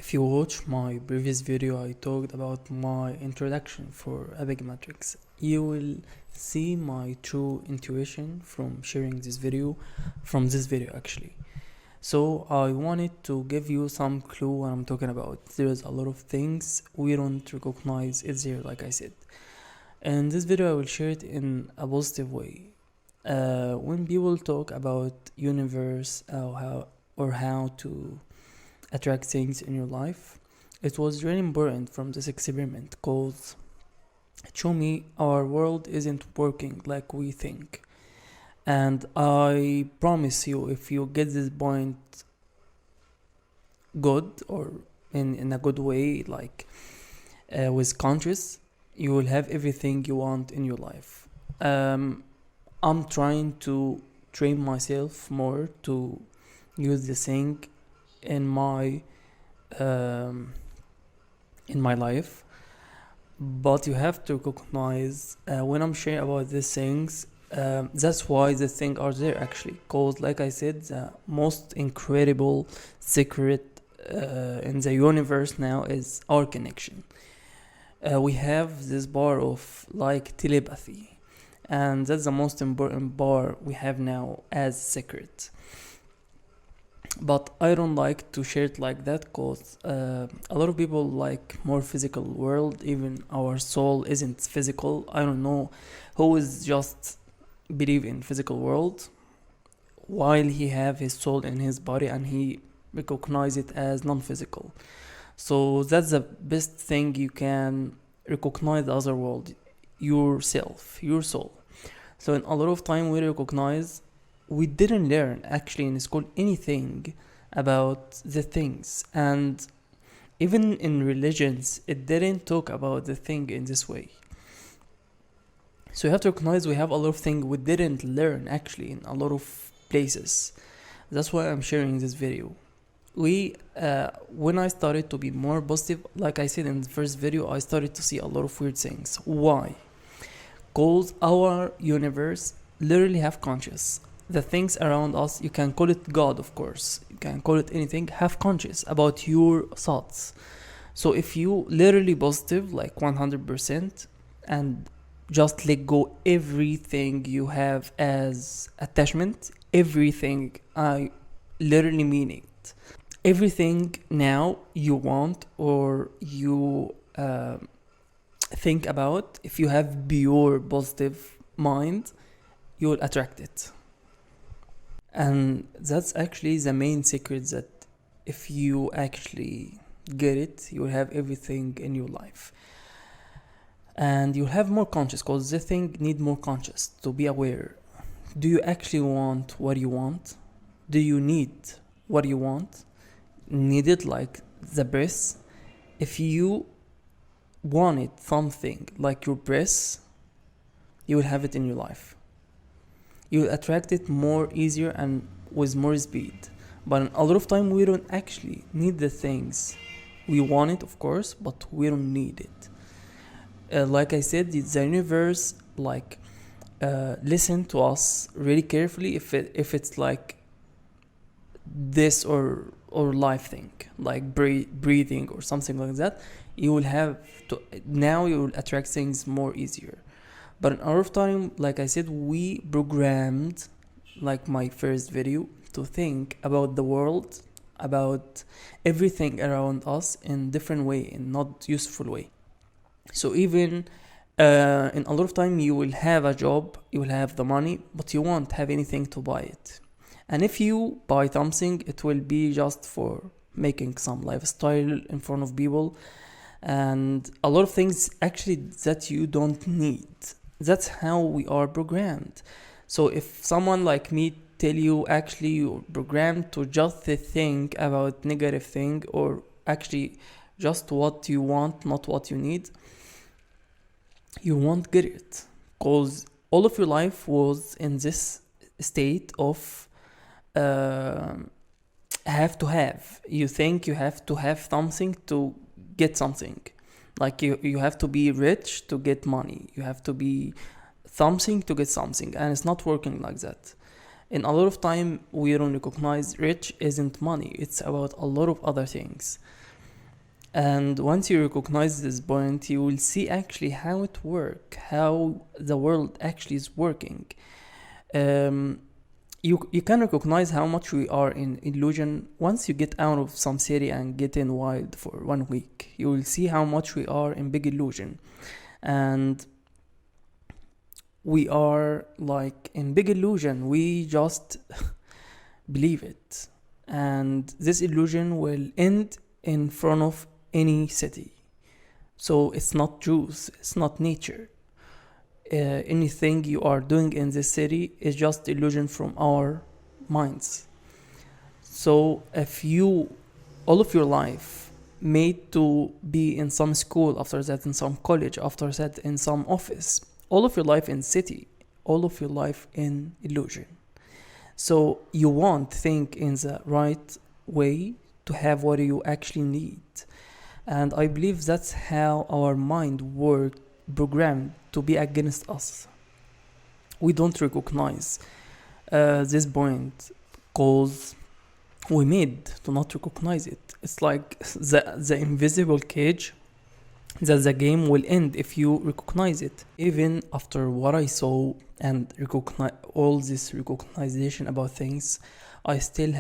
If you watch my previous video, I talked about my introduction for Epic Matrix. You will see my true intuition from sharing this video, from this video actually. So I wanted to give you some clue what I'm talking about. There's a lot of things we don't recognize it's there, like I said. In this video, I will share it in a positive way. When people talk about universe or how to attract things in your life, it was really important from this experiment because it showed me our world isn't working like we think. And I promise you, if you get this point good or in a good way, like with conscious, you will have everything you want in your life. I'm trying to train myself more to use this thing in my life, but you have to recognize when I'm sharing about these things. That's why the things are there actually, because like I said, the most incredible secret in the universe now is our connection. We have this bar of like telepathy, and that's the most important bar we have now as secret. But I don't like to share it like that because a lot of people like more physical world. Even our soul isn't physical. I don't know who is just believe in physical world while he have his soul in his body and he recognize it as non-physical. So that's the best thing you can recognize the other world, yourself, your soul. So in a lot of time we recognize we didn't learn actually in school anything about the things, and even in religions it didn't talk about the thing in this way. So you have to recognize we have a lot of things we didn't learn actually in a lot of places. That's why I'm sharing this video. When I started to be more positive, like I said in the first video, I started to see a lot of weird things. Why? Because our universe literally have conscious. The things around us, you can call it God, of course, you can call it anything, have conscious about your thoughts. So if you literally positive like 100% and just let go everything you have as attachment, everything, I literally mean it, everything now you want or you think about, if you have pure positive mind, you will attract it. And that's actually the main secret, that if you actually get it, you will have everything in your life. And you'll have more conscious, because the thing need more conscious to be aware. Do you actually want what you want? Do you need what you want? Need it like the breath? If you wanted something like your breath, you will have it in your life. You will attract it more easier and with more speed. But a lot of time we don't actually need the things. We want it, of course, but we don't need it. Like I said, the universe listen to us really carefully. If it's like this or life thing, like breathing or something like that, you will have to, now you will attract things more easier. But in our time, like I said, we programmed, like my first video, to think about the world, about everything around us in different way, in not useful way. So even in a lot of time you will have a job, you will have the money, but you won't have anything to buy it. And if you buy something, it will be just for making some lifestyle in front of people, and a lot of things actually that you don't need. That's how we are programmed. So if someone like me tell you actually you're programmed to just think about negative thing, or actually just what you want, not what you need, you won't get it, because all of your life was in this state of have to have. You think you have to have something to get something. Like you have to be rich to get money. You have to be something to get something. And it's not working like that. In a lot of time, we don't recognize rich isn't money. It's about a lot of other things. And once you recognize this point, you will see actually how it works, how the world actually is working. Um, you can recognize how much we are in illusion once you get out of some city and get in wild for 1 week. You will see how much we are in big illusion, and we are like in big illusion. We just believe it, and this illusion will end in front of any city. So it's not truth, it's not nature. Anything you are doing in this city is just illusion from our minds. So if you all of your life made to be in some school, after that in some college, after that in some office, all of your life in city, all of your life in illusion. So you won't think in the right way to have what you actually need. And I believe that's how our mind worked, programmed to be against us. We don't recognize this point because we made to not recognize it. It's like the invisible cage that the game will end if you recognize it. Even after what I saw and recognize all this recognition about things, I still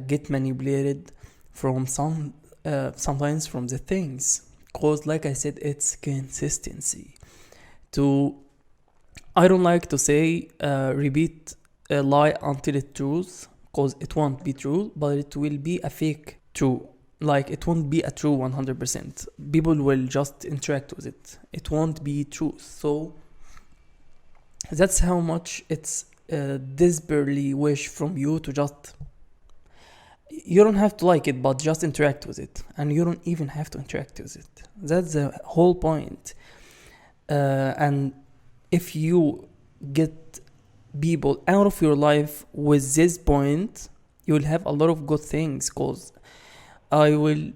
get manipulated from sometimes from the things. Cause like I said, it's consistency. To I don't like to say repeat a lie until it's truth, cause it won't be true, but it will be a fake true. Like it won't be a true 100%. People will just interact with it. It won't be truth. So that's how much it's desperately wish from you to just. You don't have to like it, but just interact with it, and you don't even have to interact with it. That's the whole point. And if you get people out of your life with this point, you will have a lot of good things. Cause I will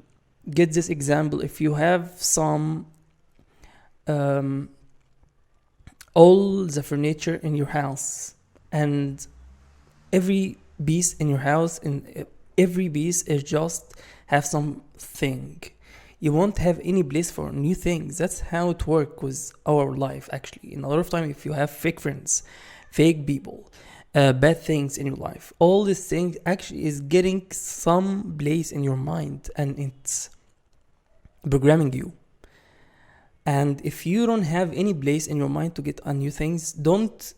get this example. If you have some all the furniture in your house, and every piece in your house, in every piece is just have something, you won't have any place for new things. That's how it works with our life actually. In a lot of time, if you have fake friends, fake people, bad things in your life, all these things actually is getting some place in your mind, and it's programming you. And if you don't have any place in your mind to get a new things, don't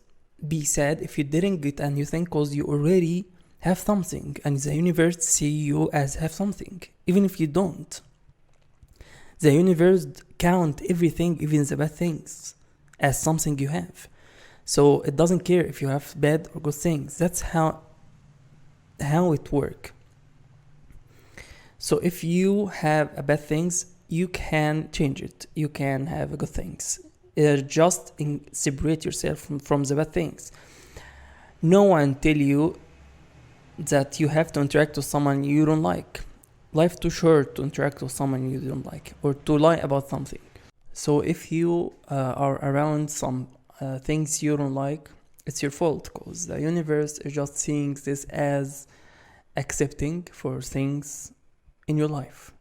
be sad if you didn't get a new thing, because you already have something, and the universe see you as have something, even if you don't. The universe count everything, even the bad things, as something you have. So it doesn't care if you have bad or good things. That's how it work. So if you have a bad things, you can change it. You can have good things. Just separate yourself from the bad things. No one tell you that you have to interact with someone you don't like. Life too short to interact with someone you don't like, or to lie about something. So if you are around some things you don't like, it's your fault, because the universe is just seeing this as accepting for things in your life.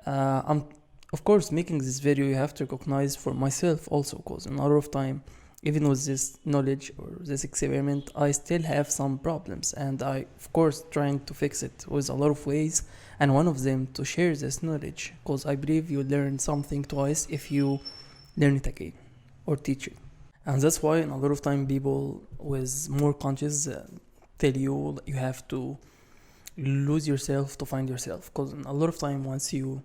I'm of course making this video, you have to recognize for myself also, because in a lot of time, even with this knowledge or this experiment, I still have some problems, and I of course trying to fix it with a lot of ways, and one of them to share this knowledge, because I believe you learn something twice if you learn it again or teach it. And that's why in a lot of time people with more conscious tell you that you have to lose yourself to find yourself, because in a lot of time once you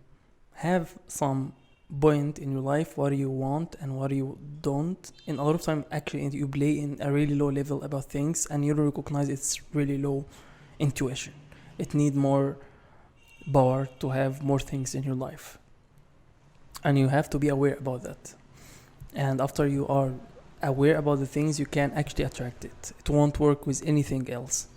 have some point in your life what you want and what you don't, in a lot of time actually you play in a really low level about things, and you recognize it's really low intuition. It need more power to have more things in your life, and you have to be aware about that. And after you are aware about the things, you can actually attract it. It won't work with anything else.